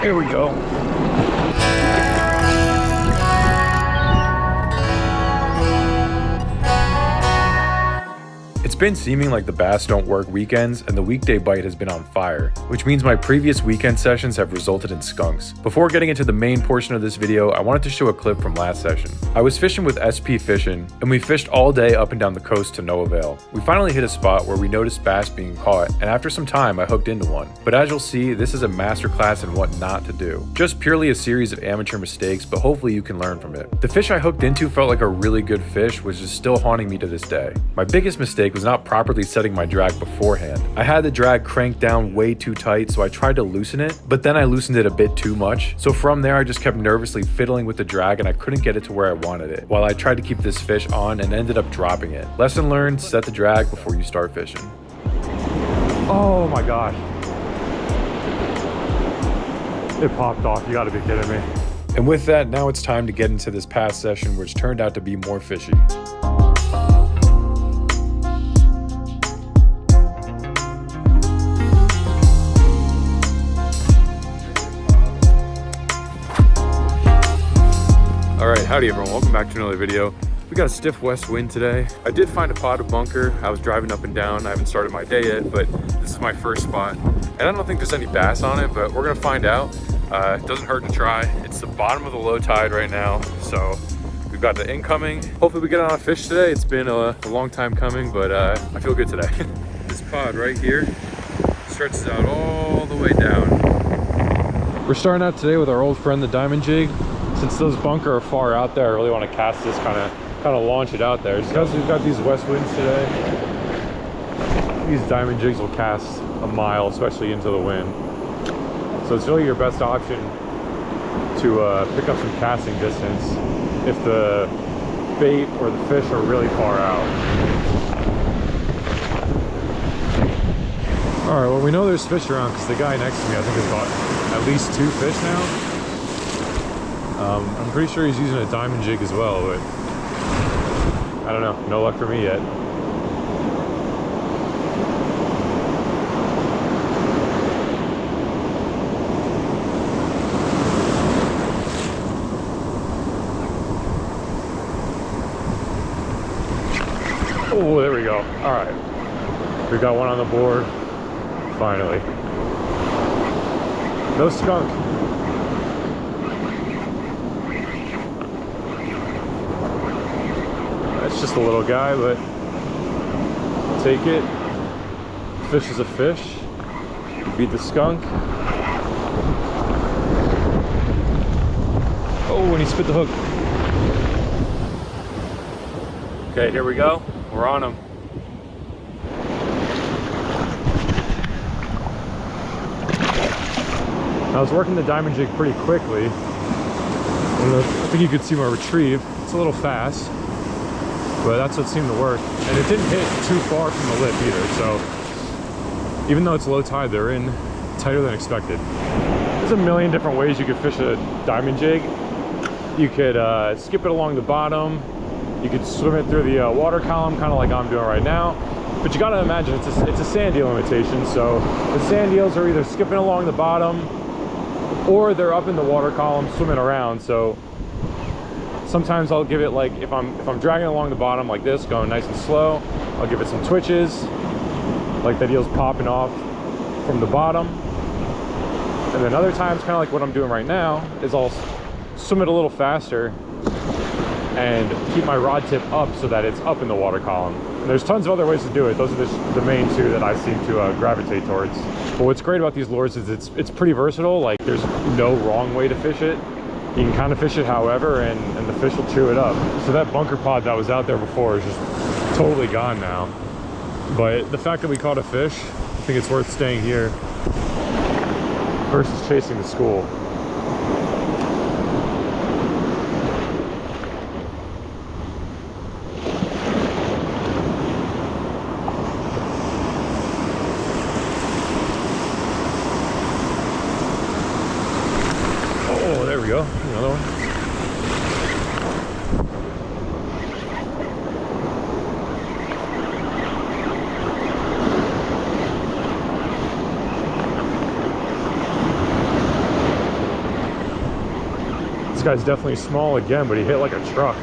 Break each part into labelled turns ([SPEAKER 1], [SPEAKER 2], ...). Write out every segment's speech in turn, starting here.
[SPEAKER 1] Here we go. It's been seeming like the bass don't work weekends, and the weekday bite has been on fire, which means my previous weekend sessions have resulted in skunks. Before getting into the main portion of this video, I wanted to show a clip from last session. I was fishing with SP Fishing, and we fished all day up and down the coast to no avail. We finally hit a spot where we noticed bass being caught, and after some time I hooked into one. But as you'll see, this is a masterclass in what not to do. Just purely a series of amateur mistakes, but hopefully you can learn from it. The fish I hooked into felt like a really good fish, which is still haunting me to this day. My biggest mistake was not properly setting my drag beforehand. I had the drag cranked down way too tight, so I tried to loosen it, but then I loosened it a bit too much. So from there I just kept nervously fiddling with the drag and I couldn't get it to where I wanted it, while I tried to keep this fish on and ended up dropping it. Lesson learned, set the drag before you start fishing. Oh my gosh. It popped off, you gotta be kidding me. And with that, now it's time to get into this past session, which turned out to be more fishy. Alright, howdy everyone, welcome back to another video. We got a stiff west wind today. I did find a potted bunker. I was driving up and down. I haven't started my day yet, but this is my first spot. And I don't think there's any bass on it, but we're gonna find out. It doesn't hurt to try. It's the bottom of the low tide right now, so we've got the incoming. Hopefully we get on a fish today. It's been a long time coming, but I feel good today. This pod right here stretches out all the way down. We're starting out today with our old friend, the diamond jig. Since those bunker are far out there, I really want to cast this, kind of launch it out there. Just because we've got these west winds today, these diamond jigs will cast a mile, especially into the wind. So it's really your best option to pick up some casting distance if the bait or the fish are really far out. All right, well, we know there's fish around because the guy next to me, I think, has got at least 2 fish now. I'm pretty sure he's using a diamond jig as well, but I don't know, no luck for me yet. Oh, there we go. All right, we got one on the board, finally. No skunk. It's just a little guy, but I'll take it. Fish is a fish. You beat the skunk. Oh, and he spit the hook. Okay, here we go. We're on him. I was working the diamond jig pretty quickly. I think you could see my retrieve. It's a little fast, but that's what seemed to work. And it didn't hit too far from the lip either, so even though it's low tide, they're in tighter than expected. There's a million different ways you could fish a diamond jig. You could skip it along the bottom. You could swim it through the water column, kind of like I'm doing right now. But you gotta imagine it's a sand eel limitation, so the sand eels are either skipping along the bottom or they're up in the water column swimming around. So sometimes I'll give it, like, if I'm dragging along the bottom like this, going nice and slow, I'll give it some twitches, like that eel's popping off from the bottom. And then other times, kind of like what I'm doing right now, is I'll swim it a little faster and keep my rod tip up so that it's up in the water column. And there's tons of other ways to do it. Those are the main two that I seem to gravitate towards. But what's great about these lures is it's pretty versatile. Like, there's no wrong way to fish it. You can kind of fish it however, and the fish will chew it up. So that bunker pod that was out there before is just totally gone now. But the fact that we caught a fish, I think it's worth staying here versus chasing the school. Oh, there we go. Another one. This guy's definitely small again, but he hit like a truck.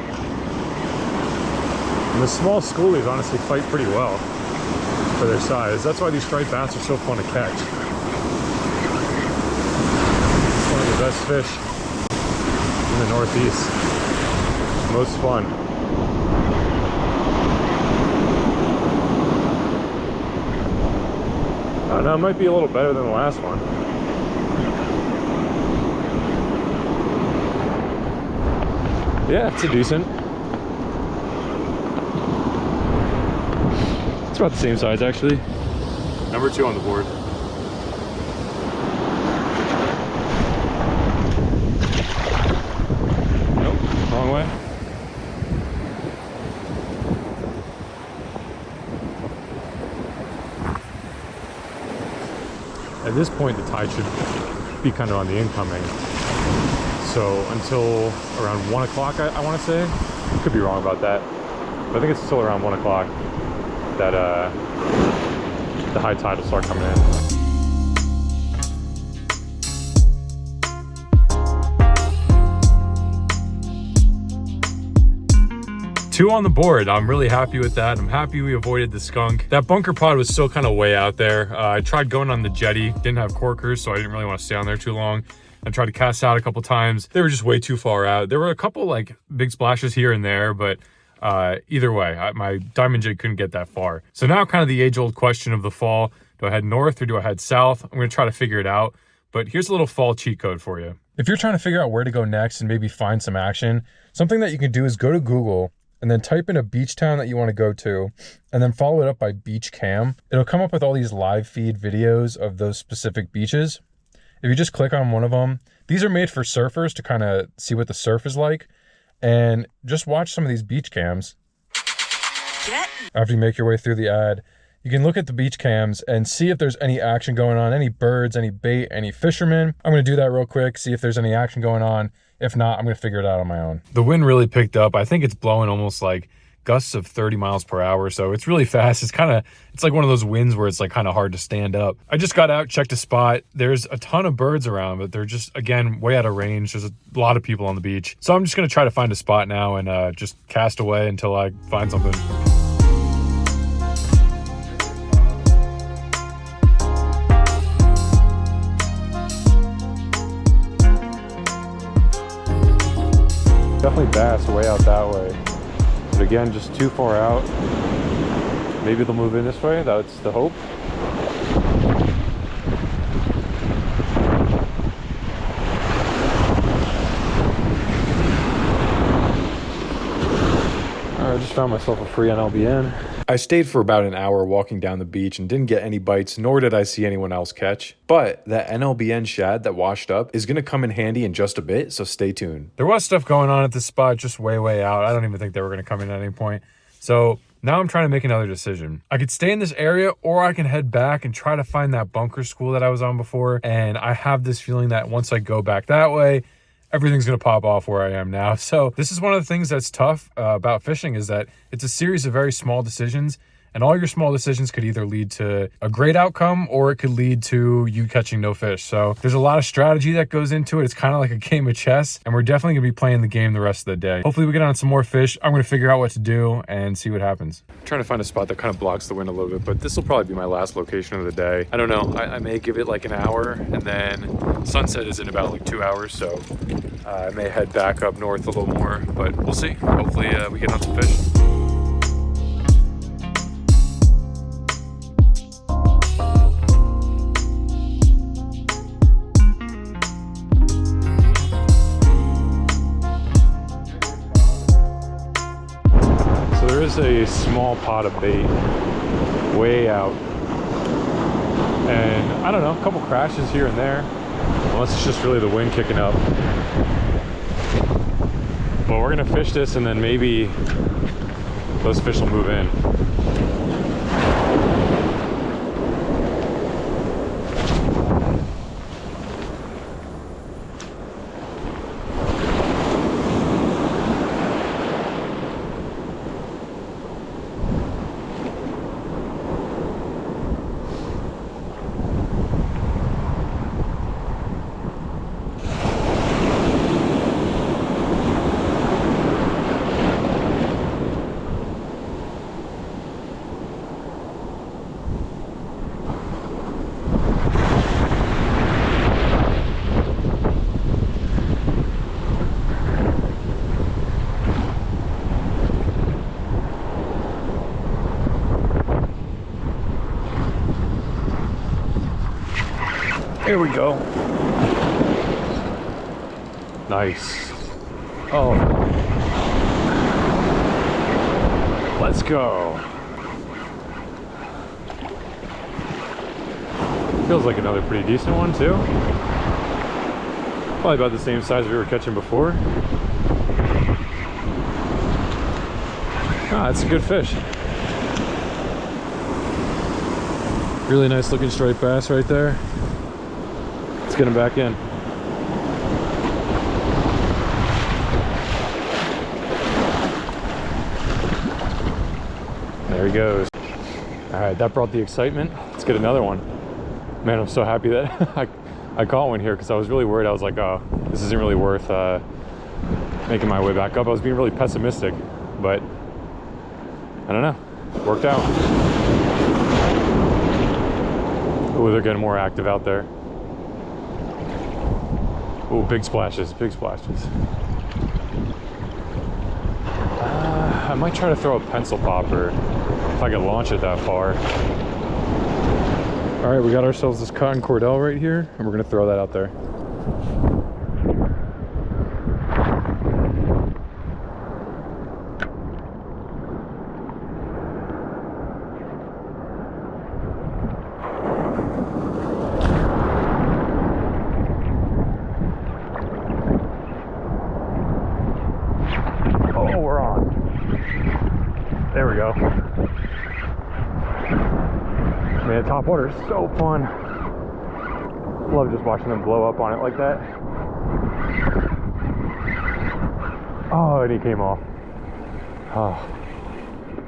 [SPEAKER 1] And the small schoolies honestly fight pretty well for their size. That's why these striped bass are so fun to catch. It's one of the best fish in the Northeast. Most fun. I don't know, it might be a little better than the last one. Yeah, it's a decent. It's about the same size actually. Number 2 on the board. Nope, wrong way. At this point, the tide should be kind of on the incoming. So until around 1 o'clock, I want to say. Could be wrong about that. But I think it's still around 1 o'clock that the high tide will start coming in. Two on the board. I'm really happy with that. I'm happy we avoided the skunk. That bunker pod was still kind of way out there. I tried going on the jetty, didn't have corkers, so I didn't really want to stay on there too long. I tried to cast out a couple times. They were just way too far out. There were a couple like big splashes here and there, but either way, my diamond jig couldn't get that far. So now kind of the age-old question of the fall. Do I head north or do I head south? I'm going to try to figure it out. But here's a little fall cheat code for you. If you're trying to figure out where to go next and maybe find some action, something that you can do is go to Google and then type in a beach town that you want to go to, and then follow it up by beach cam. It'll come up with all these live feed videos of those specific beaches. If you just click on one of them, these are made for surfers to kind of see what the surf is like, and just watch some of these beach cams. After you make your way through the ad, you can look at the beach cams and see if there's any action going on, any birds, any bait, any fishermen. I'm going to do that real quick, see if there's any action going on. If not, I'm going to figure it out on my own. The wind really picked up. I think it's blowing almost like gusts of 30 miles per hour. So it's really fast. It's like one of those winds where it's like kind of hard to stand up. I just got out, checked a spot. There's a ton of birds around, but they're just, again, way out of range. There's a lot of people on the beach. So I'm just going to try to find a spot now and just cast away until I find something. Definitely bass way out that way, but again, just too far out. Maybe they'll move in this way. That's the hope. All right, I just found myself a free NLBN. I stayed for about an hour walking down the beach and didn't get any bites, nor did I see anyone else catch. But that NLBN shad that washed up is going to come in handy in just a bit, so stay tuned. There was stuff going on at this spot just way out. I don't even think they were going to come in at any point. So now I'm trying to make another decision. I could stay in this area, or I can head back and try to find that bunker school that I was on before. And I have this feeling that once I go back that way, everything's going to pop off where I am now. So this is one of the things that's tough about fishing, is that it's a series of very small decisions, and all your small decisions could either lead to a great outcome or it could lead to you catching no fish. So there's a lot of strategy that goes into it. It's kind of like a game of chess, and we're definitely going to be playing the game the rest of the day. Hopefully we get on some more fish. I'm going to figure out what to do and see what happens. I'm trying to find a spot that kind of blocks the wind a little bit, but this will probably be my last location of the day. I don't know. I may give it like an hour, and then sunset is in about like 2 hours. So I may head back up north a little more, but we'll see. Hopefully we get on some fish. There is a small pot of bait way out, and I don't know, a couple crashes here and there, unless it's just really the wind kicking up. But we're gonna fish this, and then maybe those fish will move in. Here we go. Nice. Oh. Let's go. Feels like another pretty decent one too. Probably about the same size we were catching before. Ah, it's a good fish. Really nice looking striped bass right there. Let's get him back in. There he goes. All right, that brought the excitement. Let's get another one. Man, I'm so happy that I caught one here because I was really worried. I was like, oh, this isn't really worth making my way back up. I was being really pessimistic, but I don't know. Worked out. Oh, they're getting more active out there. Oh, big splashes, big splashes. I might try to throw a pencil popper if I can launch it that far. All right, we got ourselves this cotton cordell right here, and we're gonna throw that out there. Oh, we're on. There we go. Man, top water is so fun. Love just watching them blow up on it like that. Oh, and he came off. Oh.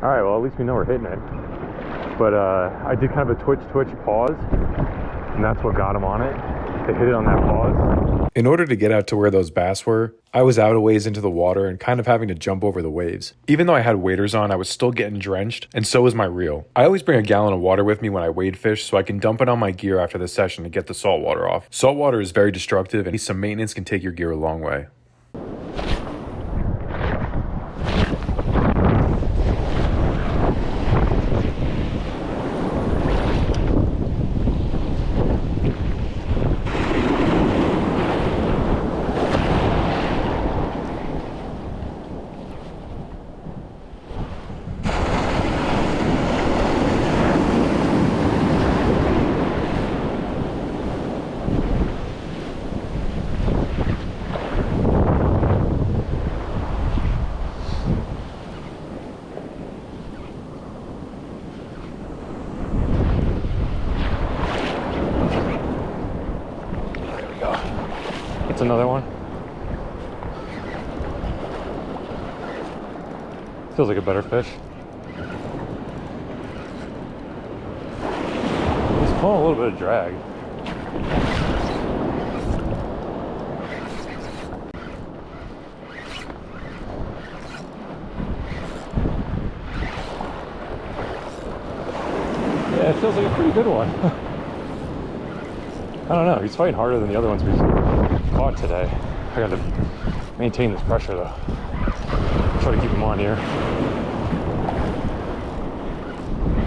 [SPEAKER 1] All right, well, at least we know we're hitting it. But I did kind of a twitch pause, and that's what got him on it. They hit it on that pause.
[SPEAKER 2] In order to get out to where those bass were, I was out a ways into the water and kind of having to jump over the waves. Even though I had waders on, I was still getting drenched, and so was my reel. I always bring a gallon of water with me when I wade fish so I can dump it on my gear after the session to get the salt water off. Salt water is very destructive, and some maintenance can take your gear a long way.
[SPEAKER 1] That's another one. Feels like a better fish. He's pulling a little bit of drag. Yeah, it feels like a pretty good one. I don't know, he's fighting harder than the other ones we've caught today. I gotta maintain this pressure though. Try to keep him on here.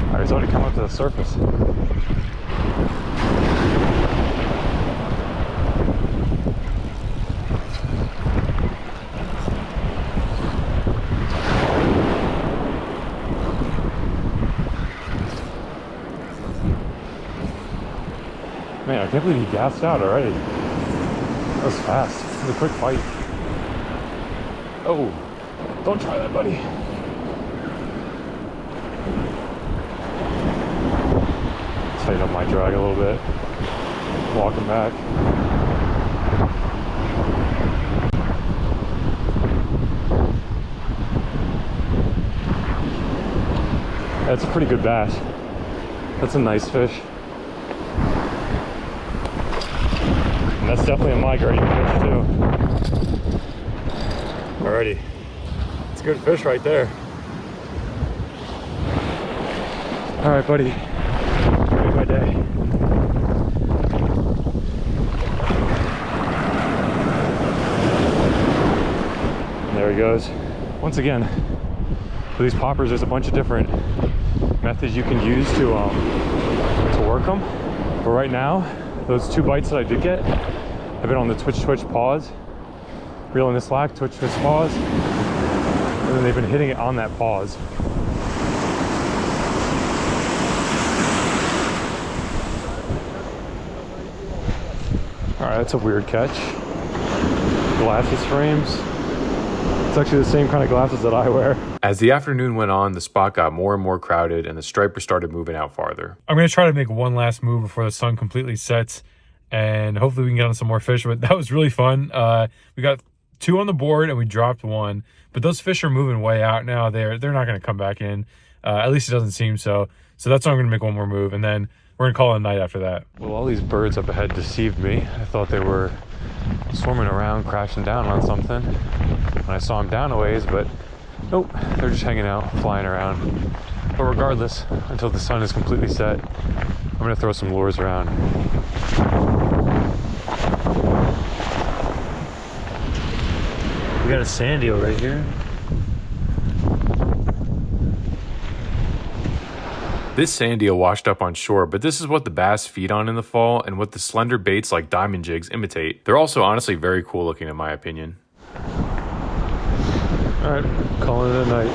[SPEAKER 1] Alright, he's already come up to the surface. Man, I can't believe he gassed out already. That was fast. It was a quick fight. Oh, don't try that, buddy. Tighten up my drag a little bit. Walk him back. That's a pretty good bass. That's a nice fish. And that's definitely a migrating fish too. Alrighty. It's a good fish right there. Alright, buddy. Made my day. And there he goes. Once again, for these poppers, there's a bunch of different methods you can use to work them. But right now, those 2 bites that I did get have been on the twitch pause. Reeling the slack, twitch pause. And then they've been hitting it on that pause. All right, that's a weird catch. Glasses frames. It's actually the same kind of glasses that I wear.
[SPEAKER 2] As the afternoon went on, the spot got more and more crowded and the striper started moving out farther.
[SPEAKER 1] I'm gonna try to make one last move before the sun completely sets, and hopefully we can get on some more fish, but that was really fun. We got 2 on the board and we dropped 1, but those fish are moving way out now. They're not gonna come back in. At least it doesn't seem so. So that's why I'm gonna make one more move, and then we're gonna call it a night after that. Well, all these birds up ahead deceived me. I thought they were swarming around, crashing down on something when I saw them down a ways, but nope, they're just hanging out, flying around. But regardless, until the sun is completely set, I'm gonna throw some lures around. We got a sand eel right here.
[SPEAKER 2] This sand eel washed up on shore, but this is what the bass feed on in the fall and what the slender baits like diamond jigs imitate. They're also honestly very cool looking in my opinion.
[SPEAKER 1] All right, calling it a night.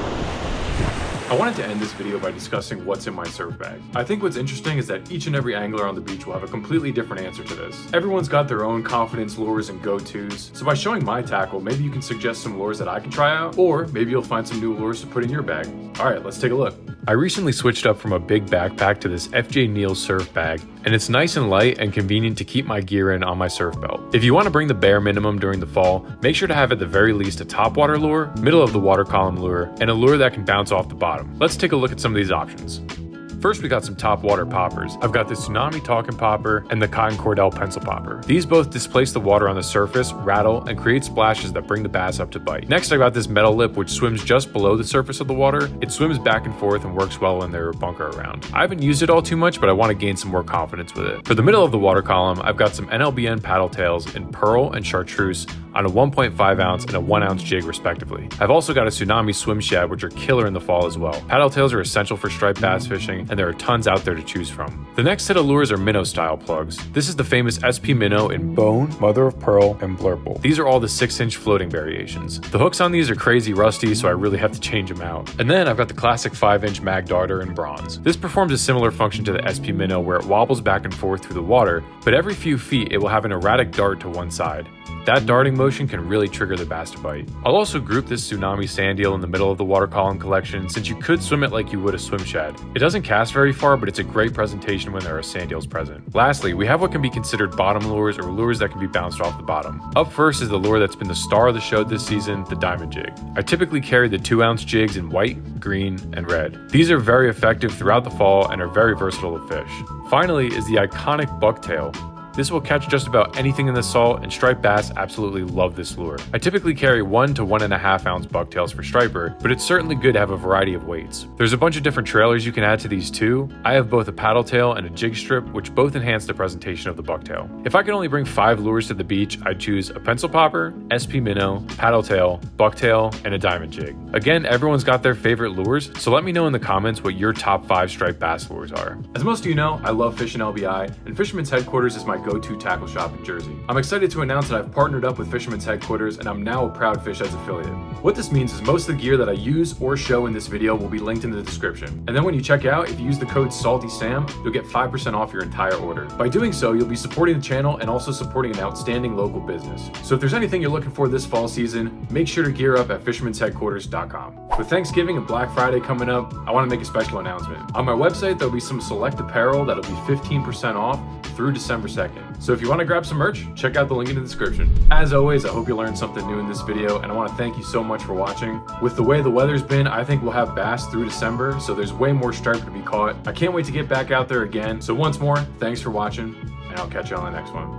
[SPEAKER 2] I wanted to end this video by discussing what's in my surf bag. I think what's interesting is that each and every angler on the beach will have a completely different answer to this. Everyone's got their own confidence lures and go-tos, so by showing my tackle, maybe you can suggest some lures that I can try out, or maybe you'll find some new lures to put in your bag. All right, let's take a look. I recently switched up from a big backpack to this FJ Neal surf bag, and it's nice and light and convenient to keep my gear in on my surf belt. If you want to bring the bare minimum during the fall, make sure to have at the very least a topwater lure, middle of the water column lure, and a lure that can bounce off the bottom. Let's take a look at some of these options. First, we got some top water poppers. I've got the Tsunami Talking Popper and the Cotton Cordell Pencil Popper. These both displace the water on the surface, rattle, and create splashes that bring the bass up to bite. Next, I got this metal lip which swims just below the surface of the water. It swims back and forth and works well when there's a bunker around. I haven't used it all too much, but I want to gain some more confidence with it. For the middle of the water column, I've got some NLBN paddle tails in pearl and chartreuse on a 1.5 ounce and a 1 ounce jig respectively. I've also got a Tsunami Swim Shad, which are killer in the fall as well. Paddle tails are essential for striped bass fishing, and there are tons out there to choose from. The next set of lures are minnow style plugs. This is the famous SP minnow in bone, mother of pearl, and blurple. These are all the 6-inch floating variations. The hooks on these are crazy rusty, so I really have to change them out. And then I've got the classic 5-inch mag darter in bronze. This performs a similar function to the SP minnow where it wobbles back and forth through the water, but every few feet it will have an erratic dart to one side. That darting motion can really trigger the bass to bite. I'll also group this Tsunami sand eel in the middle of the water column collection since you could swim it like you would a swim shad. It doesn't cast very far, but it's a great presentation when there are sand eels present. Lastly, we have what can be considered bottom lures or lures that can be bounced off the bottom. Up first is the lure that's been the star of the show this season, the diamond jig. I typically carry the 2 ounce jigs in white, green, and red. These are very effective throughout the fall and are very versatile to fish. Finally is the iconic bucktail. This will catch just about anything in the salt, and striped bass absolutely love this lure. I typically carry 1 to 1.5 ounce bucktails for striper, but it's certainly good to have a variety of weights. There's a bunch of different trailers you can add to these too. I have both a paddle tail and a jig strip, which both enhance the presentation of the bucktail. If I could only bring 5 lures to the beach, I'd choose a pencil popper, SP minnow, paddle tail, bucktail, and a diamond jig. Again, everyone's got their favorite lures, so let me know in the comments what your top 5 striped bass lures are. As most of you know, I love fishing LBI, and Fisherman's Headquarters is my go-to tackle shop in Jersey. I'm excited to announce that I've partnered up with Fisherman's Headquarters and I'm now a Proud Fish Heads affiliate. What this means is most of the gear that I use or show in this video will be linked in the description. And then when you check out, if you use the code SALTYSAM, you'll get 5% off your entire order. By doing so, you'll be supporting the channel and also supporting an outstanding local business. So if there's anything you're looking for this fall season, make sure to gear up at fishermansheadquarters.com. With Thanksgiving and Black Friday coming up, I want to make a special announcement. On my website, there'll be some select apparel that'll be 15% off through December 2nd. So if you want to grab some merch, check out the link in the description. As always, I hope you learned something new in this video, and I want to thank you so much for watching. With the way the weather's been, I think we'll have bass through December, so there's way more striper to be caught. I can't wait to get back out there again. So once more, thanks for watching, and I'll catch you on the next one.